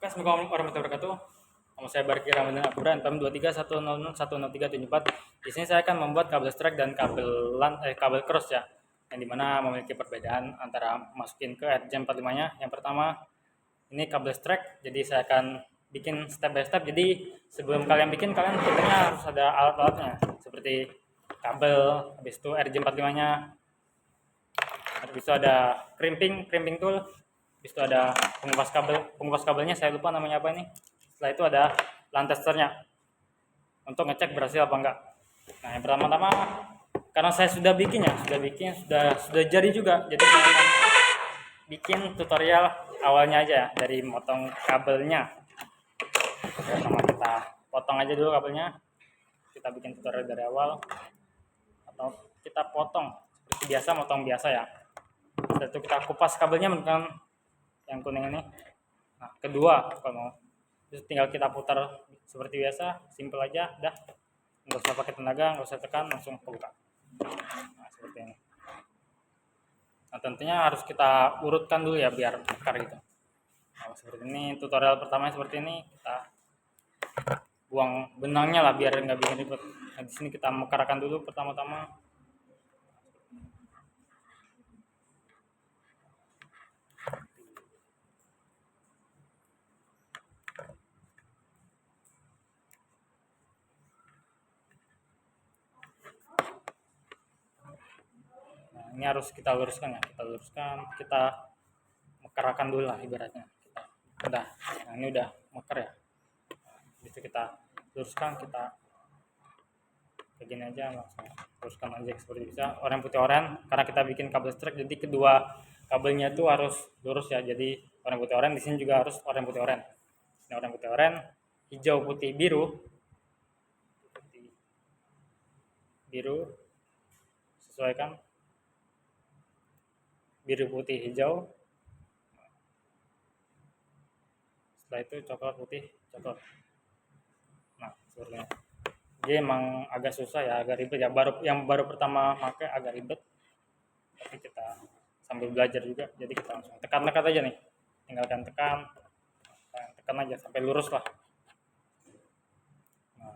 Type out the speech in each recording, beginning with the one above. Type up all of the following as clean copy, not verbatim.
Assalamualaikum warahmatullahi wabarakatuh. Nama saya Barki Ramadan Akbara, NPM 2310101374. Di sini saya akan membuat kabel strike dan kabel cross ya, yang dimana memiliki perbedaan antara masukin ke RJ45-nya. Yang pertama, ini kabel strike, jadi saya akan bikin step by step. Jadi sebelum kalian bikin, kalian tentunya harus ada alat-alatnya, seperti kabel, habis itu RJ45-nya, habis itu ada crimping tool, habis itu ada pengupas kabelnya saya lupa namanya apa ini. Setelah itu ada line testernya untuk ngecek berhasil apa enggak. Nah, yang pertama-tama karena saya sudah sudah jadi juga, jadi saya akan bikin tutorial awalnya aja ya, dari motong kabelnya. Pertama kita potong aja dulu kabelnya, kita bikin tutorial dari awal, atau kita potong seperti biasa, motong biasa ya. Setelah itu kita kupas kabelnya menggunakan yang kuning ini. Nah, kedua, kalau terus tinggal kita putar seperti biasa, simple aja, dah, nggak usah pakai tenaga, nggak usah tekan, langsung buka. Nah, seperti ini. Nah, tentunya harus kita urutkan dulu ya biar mekar gitu. Nah, seperti ini, tutorial pertama seperti ini, kita buang benangnya lah biar nggak bikin ribet. Nah, di sini kita mekarkan dulu pertama-tama. Ini harus kita luruskan ya, kita mekarakan dulu lah ibaratnya. Udah, nah ini udah mekar ya. Bisa kita luruskan, kita kayak gini aja, langsung luruskan aja seperti bisa. Oranye putih oranye, karena kita bikin kabel strike, jadi kedua kabelnya itu harus lurus ya. Jadi oranye putih oranye, di sini juga harus oranye putih oranye. Ini oranye putih oranye, hijau putih biru, sesuaikan. Biru putih hijau, setelah itu coklat putih coklat. Nah, sepertinya dia emang agak susah ya, agak ribet ya, baru pertama pakai agak ribet, tapi kita sambil belajar juga, jadi kita langsung tekan aja nih, tinggalkan tekan aja sampai lurus lah. Nah,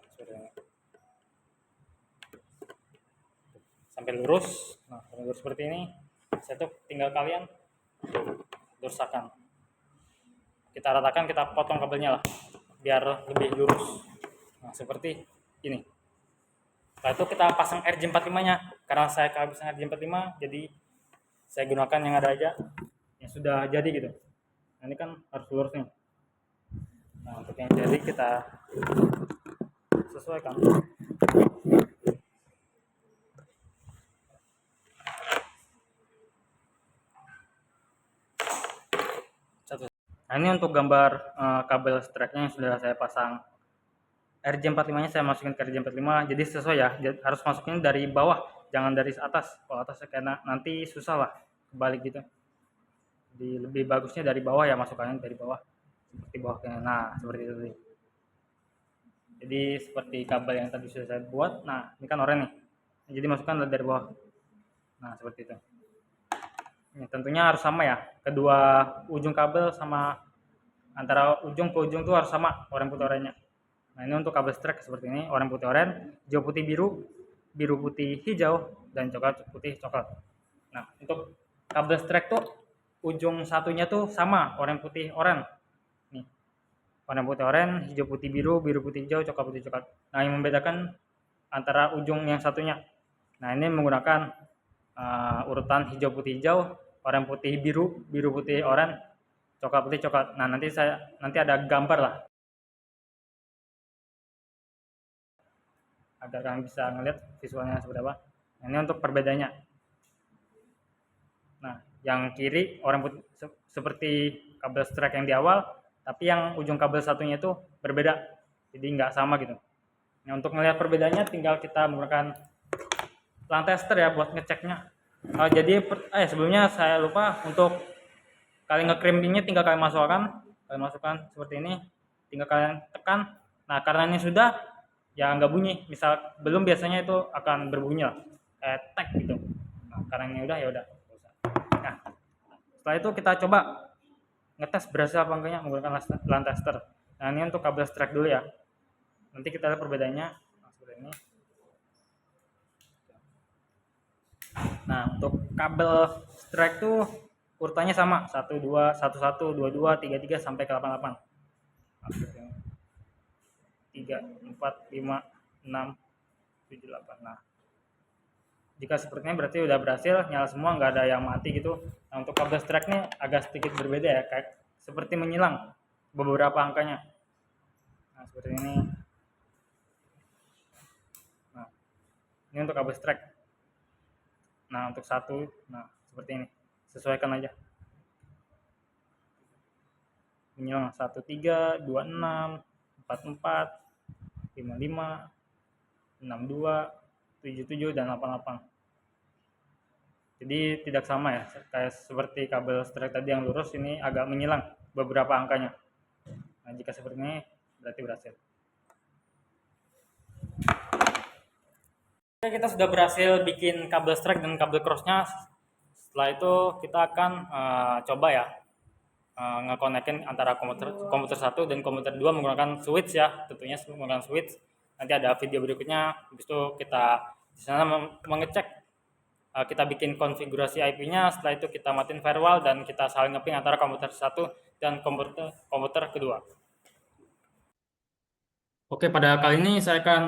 sampai lurus. Nah, sampai lurus seperti ini, saya tuh tinggal kalian lurusakan, kita ratakan, kita potong kabelnya lah biar lebih lurus. Nah, seperti ini. Setelah itu kita pasang RJ45-nya, karena saya kehabisan RJ45, jadi saya gunakan yang ada aja, yang sudah jadi gitu. Nah, ini kan harus lurus nih. Nah, untuk yang jadi kita sesuaikan. Nah, ini untuk gambar kabel strike-nya yang sudah saya pasang. RJ45-nya saya masukin ke RJ45, jadi sesuai ya, harus masukin dari bawah, jangan dari atas. Kalau atas karena nanti susah lah balik gitu. Jadi lebih bagusnya dari bawah ya, masukannya dari bawah, seperti bawahnya. Nah, seperti itu. Jadi seperti kabel yang tadi sudah saya buat. Nah, ini kan oranye nih, jadi masukkan dari bawah. Nah, seperti itu. Ini tentunya harus sama ya, kedua ujung kabel sama, antara ujung ke ujung tuh harus sama oranye putih oranye. Nah, ini untuk kabel strike seperti ini, oranye putih oranye, hijau putih biru, biru putih hijau, dan coklat putih coklat. Nah, untuk kabel strike tuh ujung satunya tuh sama, oranye putih oranye. Nih, oranye putih oranye, hijau putih biru, biru putih hijau, coklat putih coklat. Nah, yang membedakan antara ujung yang satunya. Nah, ini menggunakan urutan hijau putih hijau, oranye putih biru, biru putih oranye, coklat putih coklat. Nah, nanti ada gambar lah, agar kalian bisa ngeliat visualnya seperti apa. Nah, ini untuk perbedaannya. Nah, yang kiri oranye putih seperti kabel strike yang di awal, tapi yang ujung kabel satunya itu berbeda, jadi nggak sama gitu. Nah, untuk melihat perbedaannya tinggal kita menggunakan line tester ya buat ngeceknya. Jadi sebelumnya saya lupa, untuk kalian nge-crimpingnya tinggal kalian masukkan seperti ini, tinggal kalian tekan. Nah, karena ini sudah ya nggak bunyi, misal belum biasanya itu akan berbunyi lah, tek gitu. Nah, karena ini udah ya udah. Nah, setelah itu kita coba ngetes berhasil apa enggaknya menggunakan LAN tester. Nah, ini untuk kabel strike dulu ya. Nanti kita lihat perbedaannya. Nah, seperti ini. Nah, untuk kabel strike tuh urutannya sama, 1 2 1 1 2 2 3 3 sampai ke 8 8. Nah, seperti ini. 3 4 5 6 7 8. Nah, jika sepertinya berarti udah berhasil nyala semua, nggak ada yang mati gitu. Nah, untuk kabel strike ini agak sedikit berbeda ya, kayak seperti menyilang beberapa angkanya. Nah, seperti ini. Nah, ini untuk kabel strike. Nah, untuk satu, nah seperti ini. Sesuaikan aja. Menyilang 1 3 2 6 4 4 5 5 6 2 7 7 dan 8 8. Jadi tidak sama ya, kayak seperti kabel strike tadi yang lurus, ini agak menyilang beberapa angkanya. Nah, jika seperti ini berarti berhasil. Oke, kita sudah berhasil bikin kabel strike dan kabel crossnya. Setelah itu kita akan coba ya ngekonekin antara komputer 1 dan komputer 2 menggunakan switch ya, tentunya menggunakan switch. Nanti ada video berikutnya, habis itu kita di sana mengecek, kita bikin konfigurasi IP-nya, setelah itu kita matiin firewall dan kita saling ngeping antara komputer 1 dan komputer kedua. Oke, pada kali ini saya akan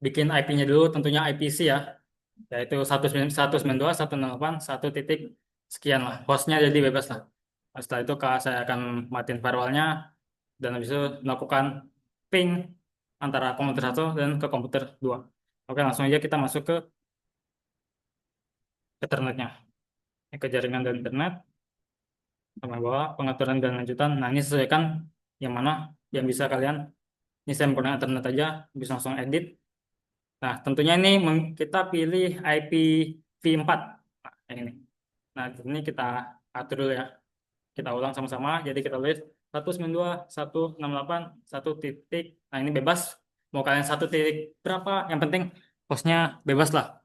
bikin IP-nya dulu, tentunya IPC ya, yaitu 192 168 1 titik sekian lah, hostnya jadi bebas lah. Setelah itu saya akan matiin firewallnya dan habis itu melakukan ping antara komputer 1 dan ke komputer 2. Oke, langsung aja kita masuk ke Ethernetnya, ke jaringan dan internet, sama bawah pengaturan dan lanjutan. Nah, ini sesuaikan yang mana yang bisa kalian. Ini saya menggunakan Ethernet aja, bisa langsung edit. Nah, tentunya ini kita pilih IP v4. Nah, yang ini. Nah, ini kita atur dulu ya. Kita ulang sama-sama. Jadi kita tulis 192.168 1 titik. Nah, ini bebas. Mau kalian 1 titik berapa? Yang penting hostnya bebas lah.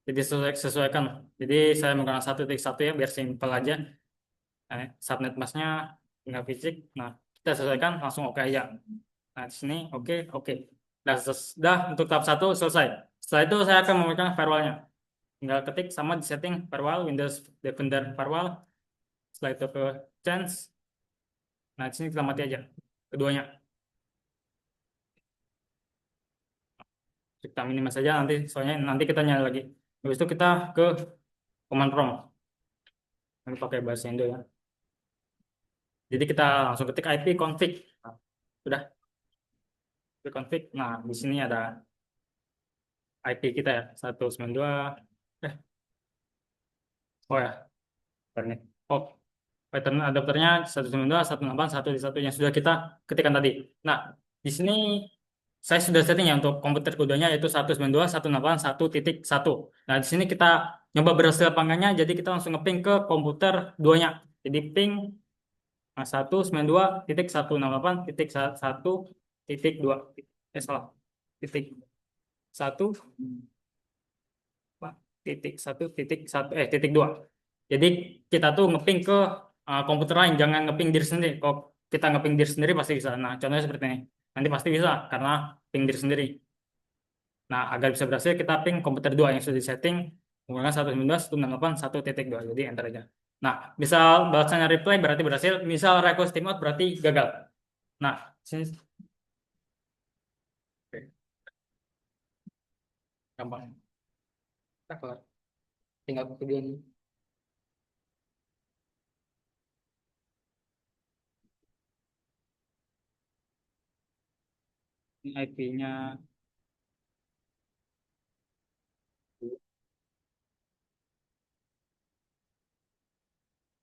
Jadi sesuaikan. Jadi saya menggunakan 1.1 ya, biar simpel aja. Nah, subnet masknya tinggal fisik. Nah, kita sesuaikan langsung oke aja. Nah, di sini oke, oke. Dah untuk tahap 1 selesai. Setelah itu saya akan memberikan firewallnya. Tinggal ketik sama di setting firewall, Windows Defender firewall. Setelah itu ke change. Nah, di sini kita mati aja keduanya. Kita minimize saja nanti, soalnya nanti kita nyala lagi. Habis itu kita ke command prompt. Ini pakai bahasa Indo ya. Jadi kita langsung ketik IP config. Nah, sudah. IP config. Nah, di sini ada IP kita ya, 192. Oh ya, ini. Oh, pattern adapternya 192.168 1 yang sudah kita ketikkan tadi. Nah, di sini saya sudah setting ya untuk komputer keduanya, yaitu 192.168 1.1. Nah, di sini kita nyoba berhasil apa enggaknya, jadi kita langsung ngeping ke komputer duanya. Jadi ping 192.168.1.2. Salah. Titik 1 titik 2. Jadi kita tuh ngeping ke komputer lain, jangan ngeping diri sendiri. Kalau kita ngeping diri sendiri pasti bisa. Nah, contohnya seperti ini. Nanti pasti bisa karena ping diri sendiri. Nah, agar bisa berhasil kita ping komputer 2 yang sudah disetting menggunakan 192.168.1.2. Jadi enter aja. Nah, misal balasannya reply berarti berhasil, misal request timeout berarti gagal. Nah, sini oke. Gampang. Kita kelar. Tinggal video ini. Ini IP-nya.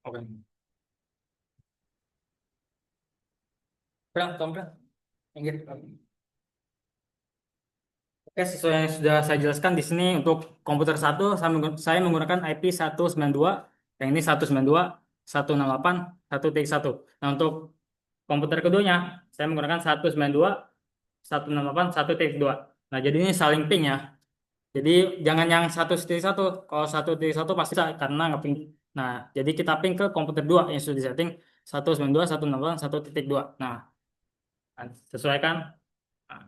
Oke. Berang, Tom, berang. Minggir. Oke, sesuai yang sudah saya jelaskan di sini untuk komputer 1 saya menggunakan IP 192, yang ini 192.168.1.1. Nah, untuk komputer keduanya saya menggunakan 192.168.1.2. Nah, jadi ini saling ping ya. Jadi jangan yang 1.1. Kalau 1.1 pasti bisa karena ngeping Nah, jadi kita ping ke komputer 2 yang sudah disetting 192.168.1.2. Nah, sesuaikan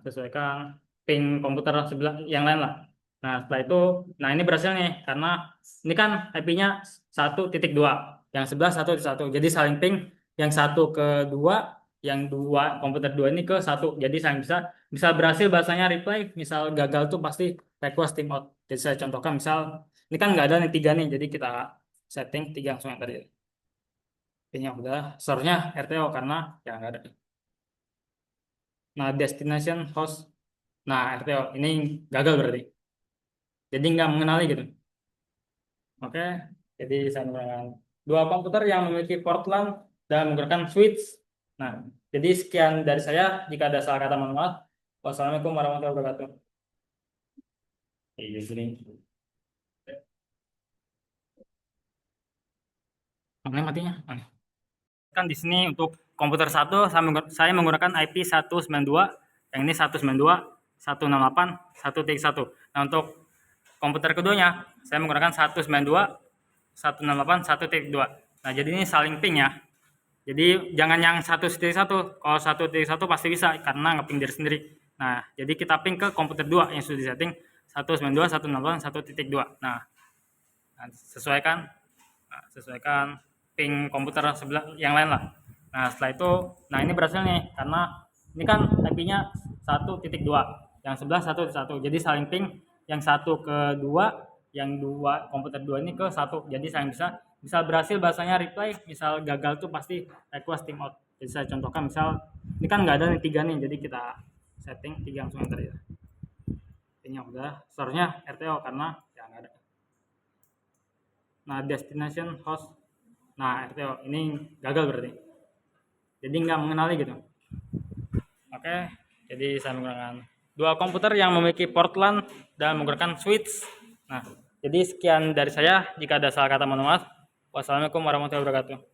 sesuaikan ping komputer sebelah yang lain lah. Nah, setelah itu, nah ini berhasil nih karena ini kan IP-nya 1.2, yang sebelah 1.1. Jadi saling ping yang satu ke dua, yang dua komputer dua ini ke satu. Jadi saling bisa berhasil bahasanya reply. Misal gagal tuh pasti request timeout. Jadi saya contohkan misal ini kan nggak ada nih tiga nih, jadi kita setting tiga langsung yang tadi. Pingnya udah, source-nya RTO karena ya nggak ada. Nah, destination host. Nah, RTO ini gagal berarti. Jadi nggak mengenali gitu. Oke, jadi saya menggunakan dua komputer yang memiliki port LAN dan menggunakan switch. Nah, jadi sekian dari saya. Jika ada salah kata, mohon maaf. Wassalamualaikum warahmatullahi wabarakatuh. Iya, sini. Mana matinya? Kan di sini untuk komputer satu saya menggunakan IP 192, yang ini 192.168.1.1. Nah, untuk komputer keduanya saya menggunakan 192.168.1.2. Nah, jadi ini saling ping ya. Jadi jangan yang 1.1. Kalau 1.1 pasti bisa karena ngeping diri sendiri. Nah, jadi kita ping ke komputer 2 yang sudah disetting 192.168.1.2. Nah, sesuaikan sesuaikan ping komputer sebelah yang lain lah. Nah, setelah itu, nah ini berhasil nih karena ini kan IP-nya 1.2, yang sebelah 1.1. Jadi saling ping yang satu ke dua, yang dua komputer dua ini ke satu. Jadi saling bisa berhasil bahasanya reply. Misal gagal tuh pasti request timeout. Jadi saya contohkan misal ini kan nggak ada nih tiga nih, jadi kita setting tiga langsung enter ya. Ini udah, source-nya RTO karena ya nggak ada. Nah, destination host. Nah, RTO ini gagal berarti. Jadi nggak mengenali gitu. Oke, jadi saya menggunakan dua komputer yang memiliki port LAN dan menggunakan switch. Nah, jadi sekian dari saya. Jika ada salah kata, mohon maaf. Wassalamualaikum warahmatullahi wabarakatuh.